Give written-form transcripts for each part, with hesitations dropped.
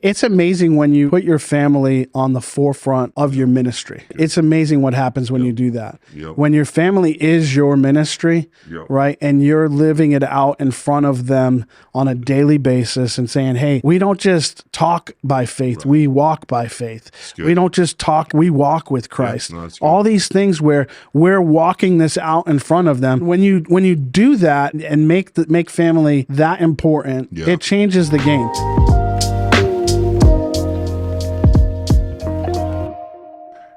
It's amazing when you put your family on the forefront of your ministry. It's amazing what happens when you do that. When your family is your ministry, right? And you're living it out in front of them on a daily basis and saying, hey, we don't just talk by faith, we walk by faith. We don't just talk, we walk with Christ. All these things where we're walking this out in front of them. When you do that and make family that important, it changes the game.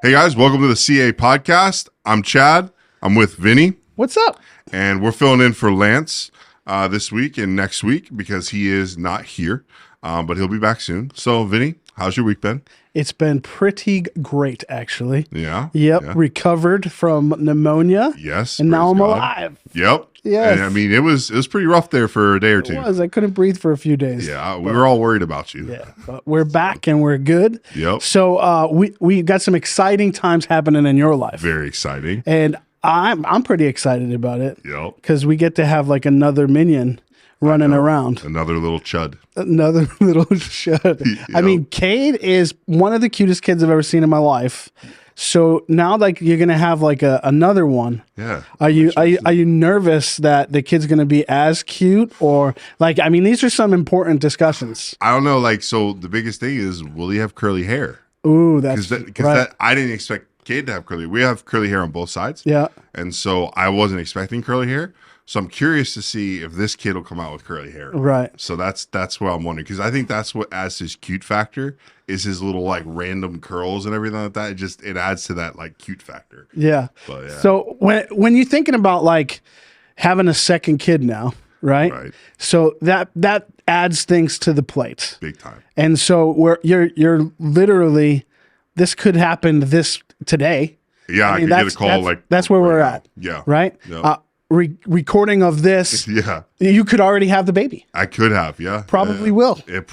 Hey guys, welcome to the CA podcast. I'm Chad. I'm with Vinny. What's up? And we're filling in for Lance this week and next week because he is not here, but he'll be back soon. So Vinny, how's your week been? It's been pretty great, actually. Yeah. Yep. Yeah. Recovered from pneumonia. Yes. And now I'm God. alive. Yep. Yes. And I mean, it was pretty rough there for a day or two. It was. I couldn't breathe for a few days. Yeah. We were all worried about you. Yeah. But we're back and we're good. Yep. So we got some exciting times happening in your life. Very exciting. And I'm pretty excited about it. Yep. Because we get to have like another minion running around. Another little chud. Another little chud. Yep. I mean, Cade is one of the cutest kids I've ever seen in my life. So now, like, you're gonna have like another one. Yeah. Are you nervous that the kid's gonna be as cute, or like? I mean, these are some important discussions. I don't know. Like, so the biggest thing is, will he have curly hair? Ooh, that's because right. I didn't expect Cade to have curly. We have curly hair on both sides. Yeah. And so I wasn't expecting curly hair. So I'm curious to see if this kid will come out with curly hair. Right. So that's what I'm wondering, because I think that's what adds his cute factor is his little like random curls and everything like that. It adds to that like cute factor. Yeah. But, yeah. So when you're thinking about like having a second kid now, right? Right. So that adds things to the plate. Big time. And so you're literally, this could happen today. Yeah, I could get a call that's where we're at. Yeah. Right. Yep. Recording of this. Yeah. You could already have the baby. I could have. Yeah. Probably will. It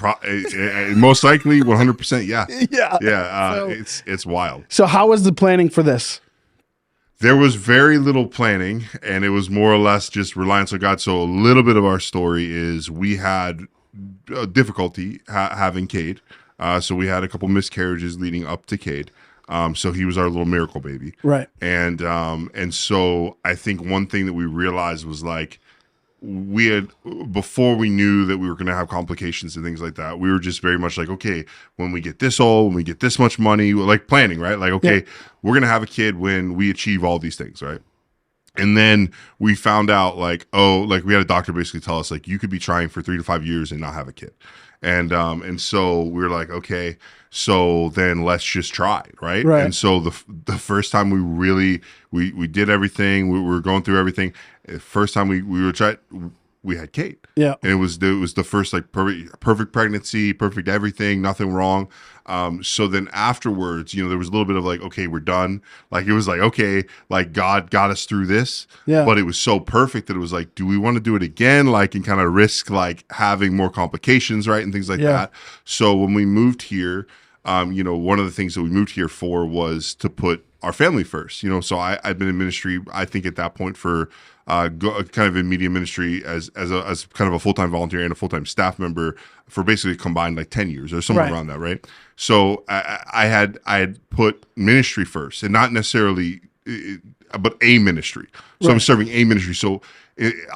most likely 100%. Yeah. Yeah. Yeah. It's wild. So how was the planning for this? There was very little planning, and it was more or less just reliance on God. So a little bit of our story is we had difficulty having Cade. So we had a couple miscarriages leading up to Cade. So he was our little miracle baby. Right. And so I think one thing that we realized was like, before we knew that we were going to have complications and things like that, we were just very much like, okay, when we get this old, when we get this much money, like planning, right? Like, okay, we're going to have a kid when we achieve all these things, right? And then we found out like, we had a doctor basically tell us like, you could be trying for 3 to 5 years and not have a kid. And so we were like, okay, so then let's just try, right? And so the first time we did everything, we were going through everything. First time we were trying, we had Cade. Yeah. And it was the first like perfect pregnancy, perfect everything, nothing wrong. So then afterwards, there was a little bit of like, okay, we're done. Like it was like, okay, like God got us through this. Yeah. But it was so perfect that it was like, do we want to do it again? Like, and kind of risk like having more complications, right? And things like that. So when we moved here, one of the things that we moved here for was to put our family first, so I'd been in ministry, I think at that point for kind of in media ministry as kind of a full-time volunteer and a full-time staff member for basically combined like 10 years or somewhere around that, right? So I had put ministry first, and not necessarily, but a ministry. So I'm serving a ministry. So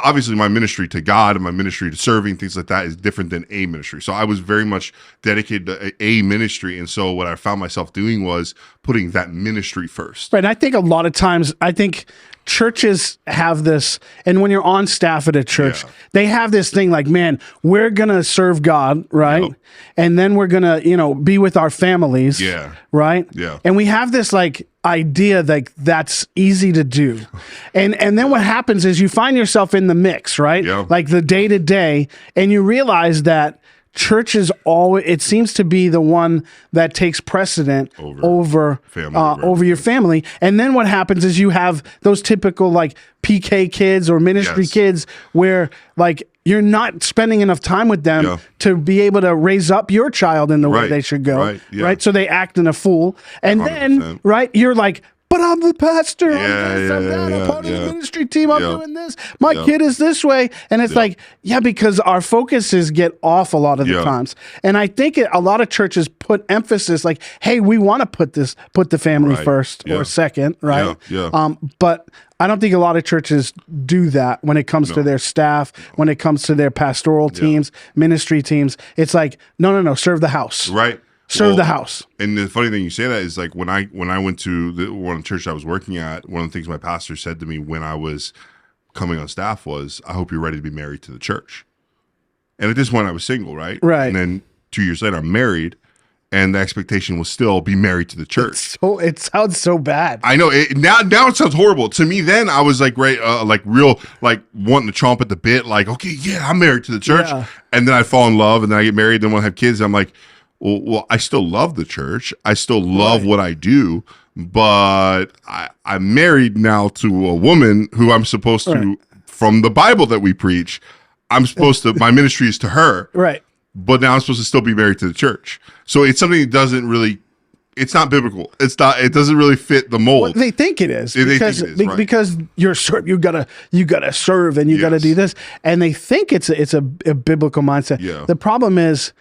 obviously my ministry to God and my ministry to serving, things like that is different than a ministry. So I was very much dedicated to a ministry. And so what I found myself doing was putting that ministry first. Right. And I think a lot of times, churches have this, and when you're on staff at a church, they have this thing like, man, we're going to serve God, right? Yep. And then we're going to, be with our families, right? Yeah. And we have this like idea like that's easy to do. And then what happens is you find yourself in the mix, right? Yep. Like the day to day, and you realize that church is always, it seems to be the one that takes precedent over your family. And then what happens is you have those typical like PK kids or ministry kids where like you're not spending enough time with them to be able to raise up your child in the way they should go. Right. So they act in a fool. And 100%. Then, you're like, but I'm the pastor. I'm Yeah, this, I'm that. I'm part of the yeah. ministry team. I'm Yep. doing this. My Yep. kid is this way. And it's Yep. like, yeah, because our focuses get off a lot of the Yeah. times. And I think a lot of churches put emphasis like, hey, we want to put the family Right. first Yeah. or second, right? Yeah. But I don't think a lot of churches do that when it comes to their staff, when it comes to their pastoral teams, ministry teams. It's like, no, serve the house. Right. Serve the house. And the funny thing you say that is like when I went to the one church I was working at, one of the things my pastor said to me when I was coming on staff was, I hope you're ready to be married to the church. And at this point I was single, right? Right. And then 2 years later I'm married, and the expectation was still be married to the church. So it sounds so bad. I know it now it sounds horrible to me. Then I was like, like real, like wanting to chomp at the bit, like, okay, yeah, I'm married to the church. Yeah. And then I fall in love, and then I get married, then want to have kids. I'm like, well, I still love the church. I still love what I do, but I'm married now to a woman who I'm supposed to, from the Bible that we preach, I'm supposed to, my ministry is to her. Right. But now I'm supposed to still be married to the church. So it's something that doesn't really, it's not biblical. It's not, it doesn't really fit the mold. Well, they think it is They because think it is, right. because you gotta serve and you gotta do this, and they think it's a biblical mindset. Yeah. The problem is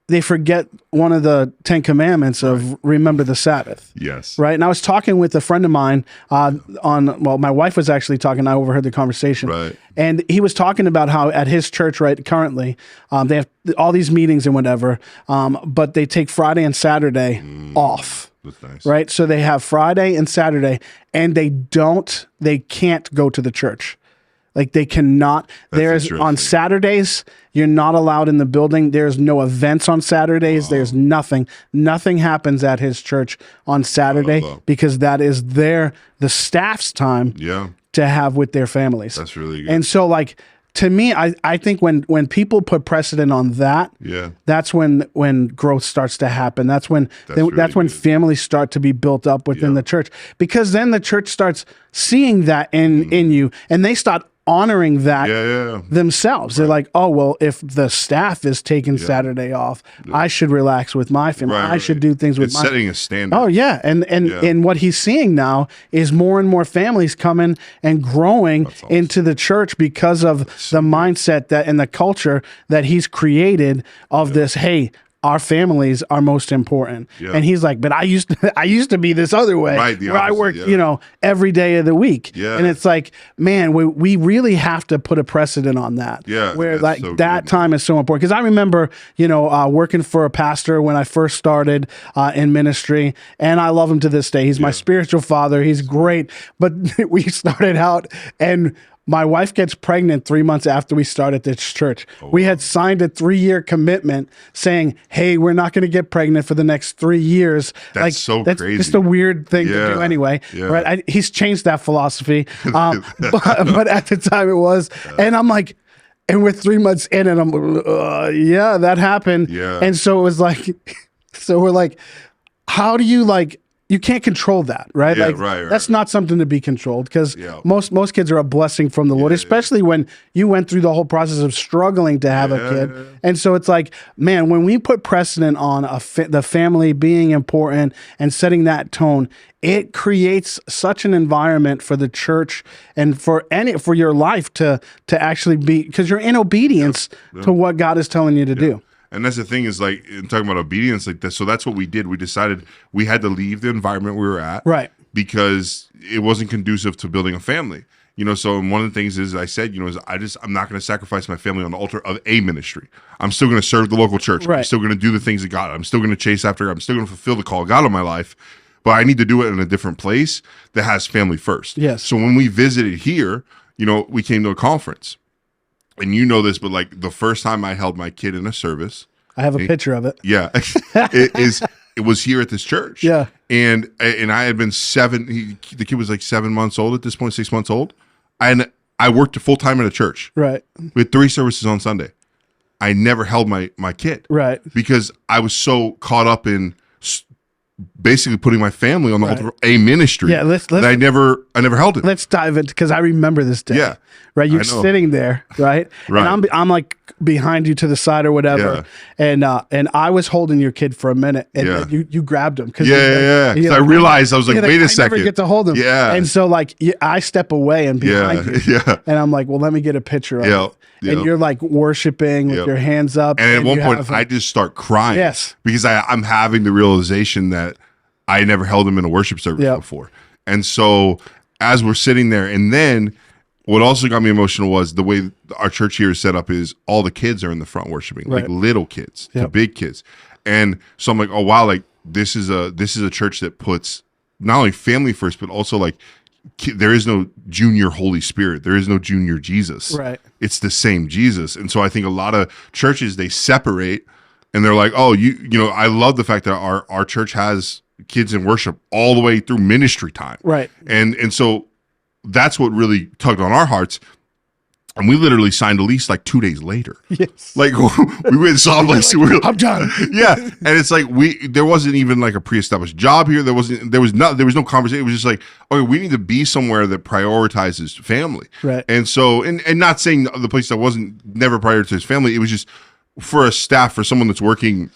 they forget one of the 10 commandments of remember the Sabbath. Yes. Right. And I was talking with a friend of mine my wife was actually talking. I overheard the conversation. Right. And he was talking about how at his church, right, currently, they have all these meetings and whatever, but they take Friday and Saturday off. That's nice. Right. So they have Friday and Saturday, and they can't go to the church. Like they cannot. There's on Saturdays, you're not allowed in the building. There's no events on Saturdays. There's nothing. Nothing happens at his church on Saturday because that is the staff's time to have with their families. That's really good. And so like to me, I think when people put precedent on that, that's when growth starts to happen. That's when when families start to be built up within the church, because then the church starts seeing that in you, and they start honoring that themselves. They're like, oh, well, if the staff is taking Saturday off, I should relax with my family. I should do things with my setting a standard. Oh yeah. And what he's seeing now is more and more families coming and growing into the church because of the mindset that and the culture that he's created of this, hey, our families are most important. And he's like, but I used to be this other way, where I work, every day of the week. And it's like, man, we really have to put a precedent on that. Where like so that time is so important. Because I remember, working for a pastor when I first started in ministry, and I love him to this day. He's my spiritual father. He's great. But we started out, and my wife gets pregnant 3 months after we started this church. We had signed a 3-year commitment saying, hey, we're not going to get pregnant for the next 3 years. That's crazy. Just a weird thing to do anyway. Right? He's changed that philosophy. But at the time it was. And I'm like, and we're 3 months in, and I'm that happened. And so it was like, so we're like, how do you like, you can't control that, right? That's not something to be controlled, because most kids are a blessing from the Lord, especially when you went through the whole process of struggling to have a kid. And so it's like, man, when we put precedent on the family being important and setting that tone, it creates such an environment for the church and for your life to actually be, because you're in obedience to what God is telling you to do. And that's the thing is, like, in talking about obedience like this. So that's what we did. We decided we had to leave the environment we were at, because it wasn't conducive to building a family. So one of the things is I said, is I'm not going to sacrifice my family on the altar of a ministry. I'm still going to serve the local church. I'm still going to do the things of God. I'm still going to chase after. I'm still going to fulfill the call of God on my life. But I need to do it in a different place that has family first. So when we visited here, we came to a conference. And this, but like the first time I held my kid in a service, I have a picture of it. It was here at this church. And I had been the kid was like 7 months old at this point, 6 months old. And I worked full time at a church. We had 3 services on Sunday. I never held my kid. Because I was so caught up in basically putting my family on the altar of a ministry. I never held it. Let's dive into, because I remember this day. right? You're sitting there, right? Right. And I'm like behind you to the side or whatever. And I was holding your kid for a minute, and you grabbed him because I realized I was like, wait a second, I never get to hold him. And so like I step away and behind you, and I'm like, well, let me get a picture of it. And you're like worshiping with your hands up. And at one point, I just start crying. Yes. Because I'm having the realization that I never held him in a worship service before. And so as we're sitting there, and then what also got me emotional was the way our church here is set up is all the kids are in the front worshiping, like little kids to big kids. And so I'm like, oh, wow, like this is a church that puts not only family first, but also like there is no junior Holy Spirit. There is no junior Jesus. Right. It's the same Jesus. And so I think a lot of churches, they separate and they're like, oh, you know, I love the fact that our church has kids in worship all the way through ministry time. Right. And so that's what really tugged on our hearts. And we literally signed a lease like 2 days later. Yes. Like we went and saw like, I'm done. Yeah. And it's like there wasn't even like a pre-established job here. There was no conversation. It was just like, okay, we need to be somewhere that prioritizes family. Right. And so and not saying the place that wasn't never prioritized family, it was just for a staff, for someone that's working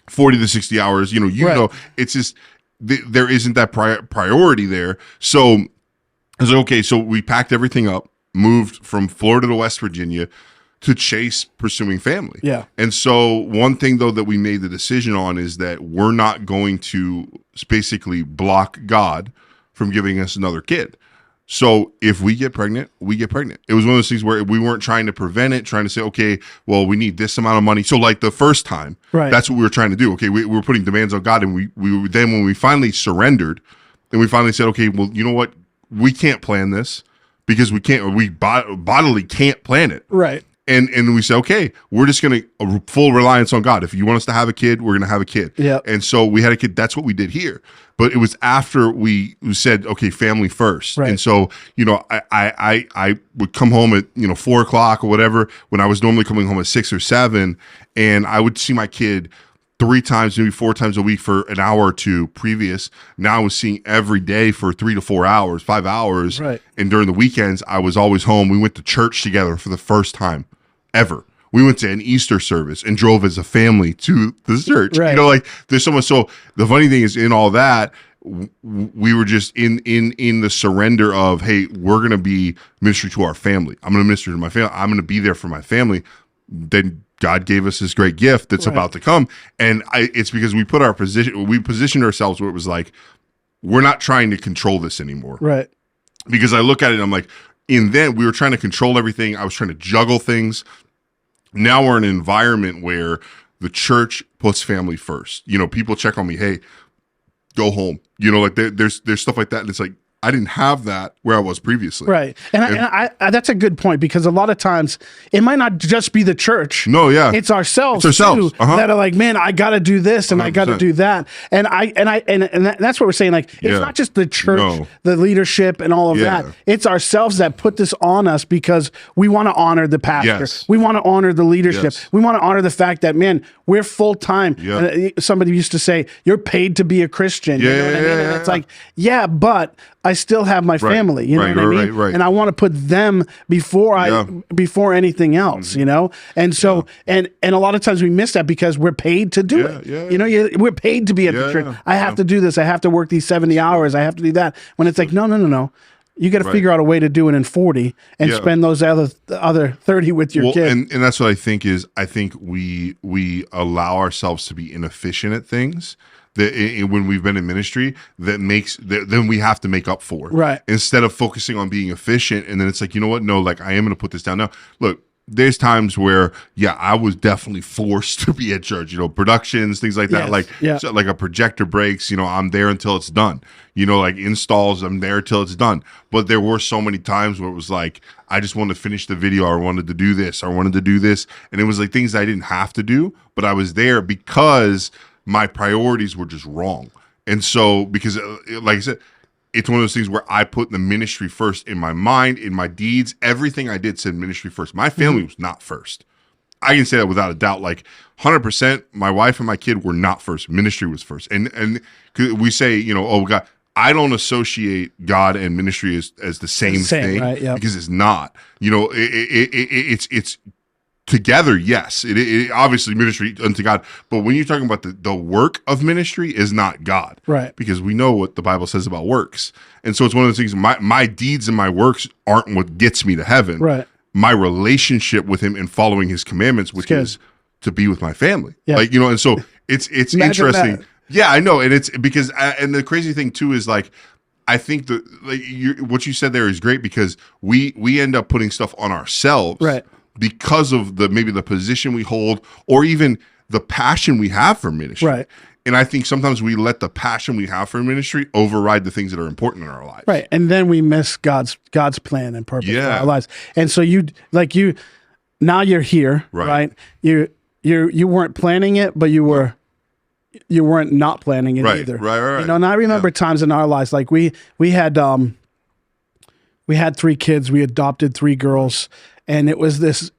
40 to 60 hours, you know, it's just there isn't that priority there. So I was like, okay, so we packed everything up, moved from Florida to West Virginia to chase pursuing family. Yeah. And so one thing though that we made the decision on is that we're not going to basically block God from giving us another kid. So if we get pregnant, we get pregnant. It was one of those things where we weren't trying to prevent it, trying to say, okay, well, we need this amount of money. So like the first time, that's what we were trying to do. Okay, we were putting demands on God, and we then when we finally surrendered, and we finally said, okay, well, you know what? We can't plan this because we bodily can't plan it. Right. And we said, okay, we're just going to full reliance on God. If you want us to have a kid, we're going to have a kid. Yeah. And so we had a kid. That's what we did here. But it was after we said, okay, family first. Right. And so, you know, I would come home at, 4:00 or whatever, when I was normally coming home at 6 or 7, and I would see my kid 3 times, maybe 4 times a week for an hour or two previous. Now I was seeing every day for 3 to 4 hours, 5 hours. Right. And during the weekends, I was always home. We went to church together for the first time ever. We went to an Easter service and drove as a family to the church. Right. You know, like there's so much. So the funny thing is, in all that, we were just in the surrender of, hey, we're going to be ministry to our family. I'm going to minister to my family. I'm going to be there for my family. Then God gave us this great gift that's about to come. And it's because we positioned ourselves where it was like, we're not trying to control this anymore. Right. Because I look at it and I'm like, then we were trying to control everything. I was trying to juggle things. Now we're in an environment where the church puts family first. You know, people check on me, hey, go home. You know, like there's stuff like that. And it's like, I didn't have that where I was previously. Right. And I that's a good point, because a lot of times it might not just be the church. No, yeah. It's ourselves too, that are like, man, I got to do this and 100%. I got to do that. And that's what we're saying. Like, it's not just the church, the leadership and all of that. It's ourselves that put this on us because we want to honor the pastor. Yes. We want to honor the leadership. Yes. We want to honor the fact that, man, we're full time. Somebody used to say, you're paid to be a Christian. You know what I mean? And it's like, but I still have my family, you know what I mean? Right. And I want to put them before anything else, you know? And so, and a lot of times we miss that because we're paid to do it. You know, we're paid to be at the church. I have to do this. I have to work these 70 hours. I have to do that. When it's like, no. You got to figure out a way to do it in 40 and spend those other 30 with your kid. And that's what I think is, I think we allow ourselves to be inefficient at things that when we've been in ministry then we have to make up for. Right. Instead of focusing on being efficient. And then it's like, you know what? No, like I am going to put this down now. Look, there's times where, I was definitely forced to be at church, you know, productions, things like that. So like a projector breaks, you know, I'm there until it's done, you know, like installs, I'm there till it's done. But there were so many times where it was like, I just wanted to finish the video, or wanted to do this, or wanted to do this. And it was like things I didn't have to do, but I was there because my priorities were just wrong. And so, because like I said, it's one of those things where I put the ministry first in my mind, in my deeds. Everything I did said ministry first. My family was not first. I can say that without a doubt. Like 100%, my wife and my kid were not first. Ministry was first. And we say, you know, oh God, I don't associate God and ministry as the same thing, right? Yep. Because it's not. You know, it's together. Yes, it obviously ministry unto God, but when you're talking about the work of ministry is not God, right? Because we know what the Bible says about works, and so it's one of those things. My deeds and my works aren't what gets me to heaven, right? My relationship with Him and following His commandments, which is to be with my family, yeah. like, you know. And so it's interesting. That. Yeah, I know, and it's because and the crazy thing too is like, I think what you said there is great, because we end up putting stuff on ourselves, right? Because of maybe the position we hold, or even the passion we have for ministry, right? And I think sometimes we let the passion we have for ministry override the things that are important in our lives, right? And then we miss God's plan and purpose for our lives. And so now you're here, right? You weren't planning it, but you weren't not planning it either, right. You know, and I remember times in our lives, like we had 3 kids, we adopted 3 girls, and it was this,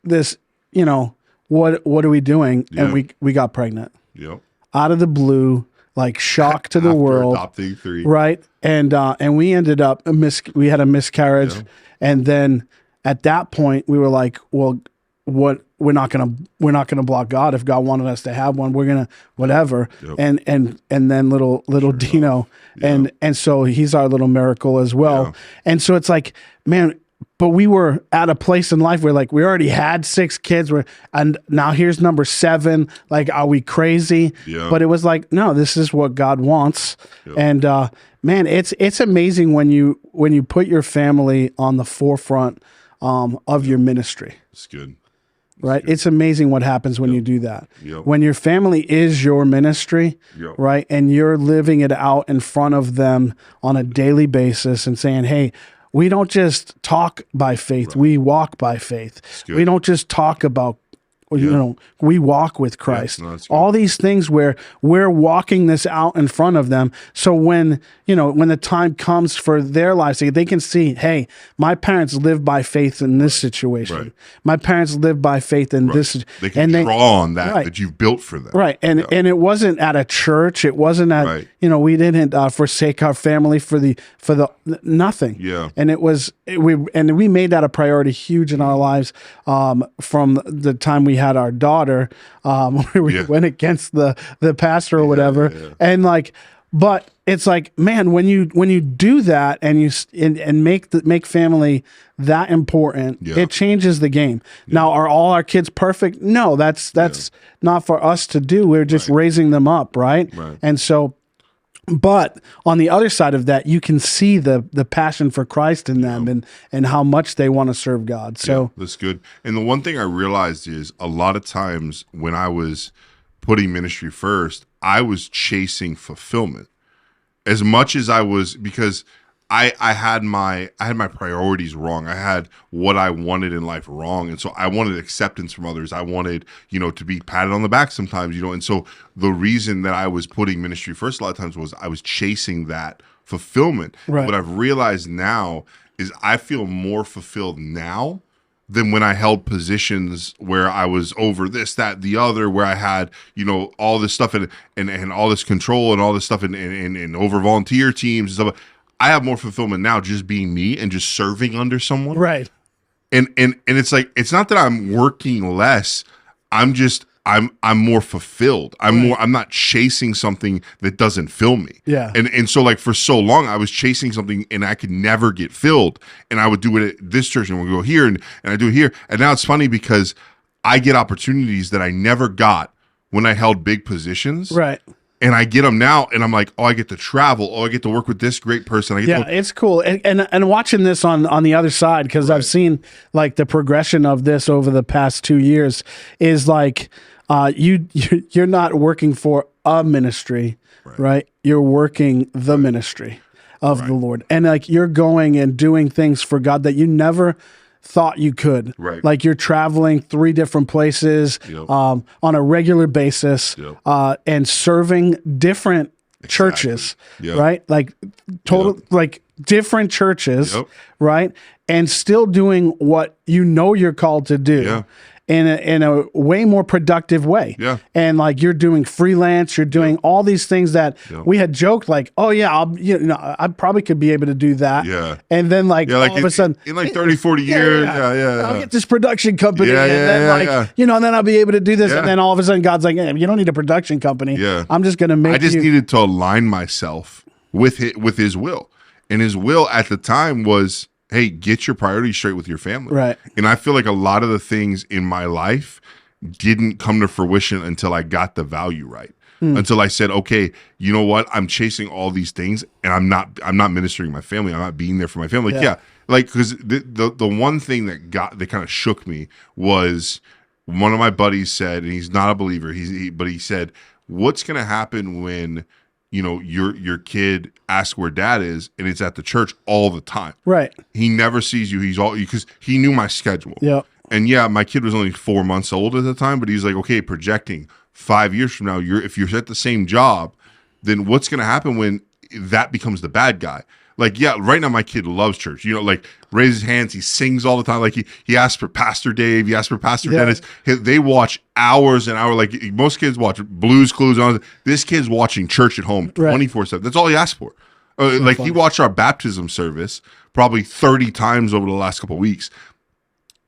you know, what are we doing? Yeah. And we got pregnant. Yep. Out of the blue, like shock to the world. Adopting 3. Right. And we ended up we had a miscarriage. Yeah. And then at that point we were like, well, we're not gonna block God. If God wanted us to have one, we're gonna whatever. Yep. And then little Dino, and so he's our little miracle as well. Yeah. And so it's like, man, but we were at a place in life where, like, we already had 6 kids, and now here's number 7. Like, are we crazy? Yeah. But it was like, no, this is what God wants. Yep. And man, it's amazing when you put your family on the forefront of your ministry. It's good. Right? It's amazing what happens when you do that. Yep. When your family is your ministry, right? And you're living it out in front of them on a daily basis and saying, hey, we don't just talk by faith, we walk by faith. We don't just talk about, you know, we walk with Christ. Yeah, all these things where we're walking this out in front of them. So when the time comes for their lives, they can see, hey, my parents live by faith in this situation. Right. My parents live by faith in this. They can draw on that you've built for them. Right. And it wasn't at a church. It wasn't at, we didn't forsake our family for the nothing. Yeah. And we made that a priority huge in our lives from the time we had our daughter, where we went against the pastor or whatever. Yeah. And like, but it's like, man, when you do that and you make family that important, it changes the game. Now, are all our kids perfect? No, that's not for us to do. We're just raising them up. Right. And so, but on the other side of that, you can see the passion for Christ in them and how much they want to serve God. So that's good. And the one thing I realized is a lot of times when I was putting ministry first, I was chasing fulfillment as much as I was, because I had my priorities wrong. I had what I wanted in life wrong. And so I wanted acceptance from others. I wanted, to be patted on the back sometimes, and so the reason that I was putting ministry first a lot of times was I was chasing that fulfillment. Right. What I've realized now is I feel more fulfilled now than when I held positions where I was over this, that, the other, where I had, all this stuff and all this control and all this stuff and over volunteer teams and stuff. I have more fulfillment now just being me and just serving under someone. Right. And it's like, it's not that I'm working less. I'm more fulfilled. I'm not chasing something that doesn't fill me. Yeah. And so like for so long I was chasing something and I could never get filled. And I would do it at this church and we'll go here and I do it here. And now it's funny because I get opportunities that I never got when I held big positions. Right. And I get them now, and I'm like, oh, I get to travel. Oh, I get to work with this great person. It's cool. And watching this on the other side, because I've seen like the progression of this over the past 2 years, is like you're not working for a ministry, right? You're working the ministry of the Lord, and like you're going and doing things for God that you never thought you could. Right. Like you're traveling 3 different places on a regular basis and serving different churches, right? Like like different churches, right? And still doing what you're called to do. Yeah. in a way more productive way. Yeah. And like you're doing freelance, you're doing all these things that we had joked like, oh yeah, I probably could be able to do that. Yeah. And then like, like all of a sudden in like 30, 40 years. I'll get this production company. Yeah, and then and then I'll be able to do this. Yeah. And then all of a sudden God's like, hey, you don't need a production company. Yeah. I'm just going to make I just needed to align myself with his will. And his will at the time was, hey, get your priorities straight with your family. Right. And I feel like a lot of the things in my life didn't come to fruition until I got the value right. Until I said, okay, you know what? I'm chasing all these things and I'm not ministering my family. I'm not being there for my family. Like, like, because the one thing that kind of shook me was one of my buddies said, and he's not a believer, but he said, what's going to happen when, you know, your kid asks where dad is and it's at the church all the time? Right. He never sees you. Because he knew my schedule. Yeah. And my kid was only 4 months old at the time, but he's like, okay, projecting 5 years from now, if you're at the same job, then what's going to happen when that becomes the bad guy? Like, right now my kid loves church. You know, like raises hands, he sings all the time. Like he asks for Pastor Dave, he asks for Pastor Dennis. They watch hours and hours. Like most kids watch Blues Clues. This kid's watching church at home 24/7. That's all he asked for. Like he watched our baptism service probably 30 times over the last couple of weeks.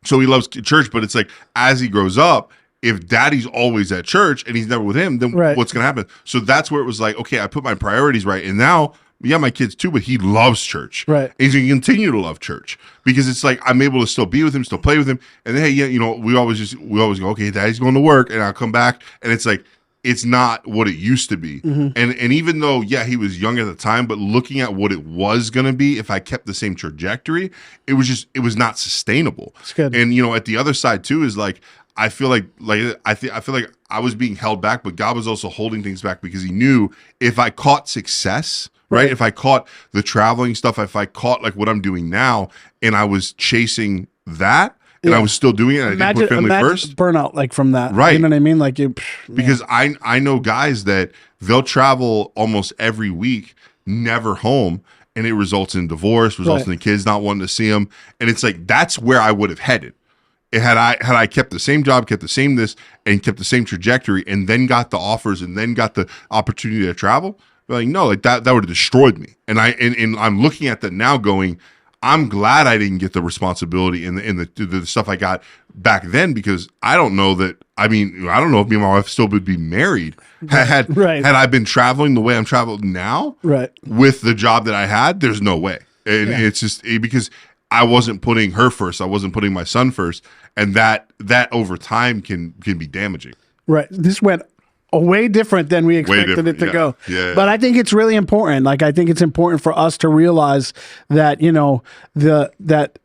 So he loves church, but it's like as he grows up, if daddy's always at church and he's never with him, then what's going to happen? So that's where it was like, okay, I put my priorities right. And now, my kids too, but he loves church. Right. And he's going to continue to love church because it's like I'm able to still be with him, still play with him. And then, hey, we always go, okay, daddy's going to work and I'll come back. And it's like, it's not what it used to be. Mm-hmm. And even though, he was young at the time, but looking at what it was going to be, if I kept the same trajectory, it was not sustainable. That's good. And, at the other side too is like, I feel like I feel like I was being held back, but God was also holding things back because he knew if I caught success, right? If I caught the traveling stuff, if I caught like what I'm doing now and I was chasing that and I was still doing it and I didn't put family first. Burnout like from that. Right. You know what I mean? Like because I know guys that they'll travel almost every week, never home, and it results in divorce, results in the kids not wanting to see them. And it's like that's where I would have headed. Had I kept the same job, kept the same this, and kept the same trajectory, and then got the offers, and then got the opportunity to travel, like no, like that would have destroyed me. And I'm looking at that now, going, I'm glad I didn't get the responsibility in the stuff I got back then because I don't know that. I mean, I don't know if me and my wife still would be married had I been traveling the way I'm traveling now, with the job that I had. There's no way, and it's just because I wasn't putting her first. I wasn't putting my son first. And that over time can be damaging. Right. This went way different than we expected it to go. Yeah. But I think it's really important. Like, I think it's important for us to realize that, that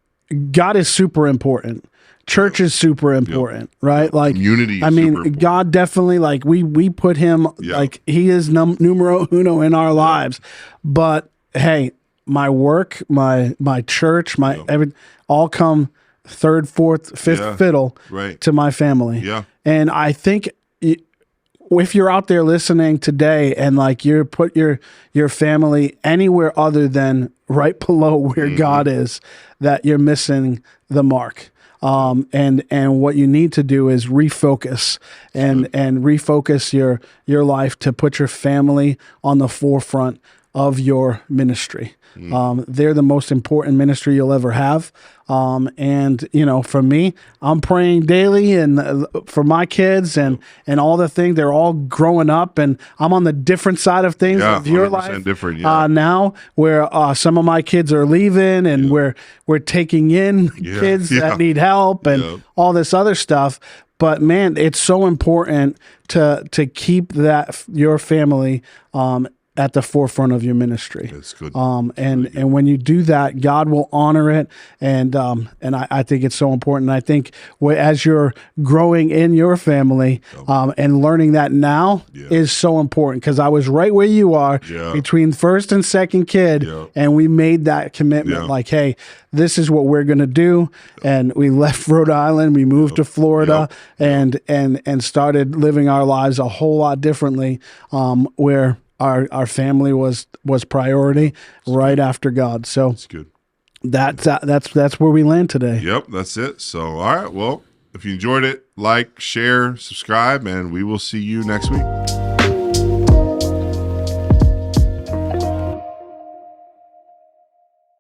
God is super important. Church is super important, right? Like community is I mean, God definitely, like we put him, like he is numero uno in our lives. But hey, my work, my church, everything all come third, fourth, fifth fiddle to my family. Yeah. And I think if you're out there listening today and like you put your family anywhere other than right below where God is, that you're missing the mark. And what you need to do is refocus and refocus your life to put your family on the forefront of your ministry. They're the most important ministry you'll ever have. And for me, I'm praying daily and for my kids and all the things. They're all growing up and I'm on the different side of things of your life now, where some of my kids are leaving and we're taking in kids that need help and all this other stuff. But man, it's so important to keep your family at the forefront of your ministry. That's good. And when you do that, God will honor it. And I think it's so important. And I think as you're growing in your family and learning that now is so important, because I was right where you are between first and second kid. And we made that commitment like, hey, this is what we're going to do. And we left Rhode Island, we moved to Florida and started living our lives a whole lot differently, where our family was priority right after God. So that's good. That's where we land today. Yep, that's it. So all right, well, If you enjoyed it, like, share, subscribe, and we will see you next week.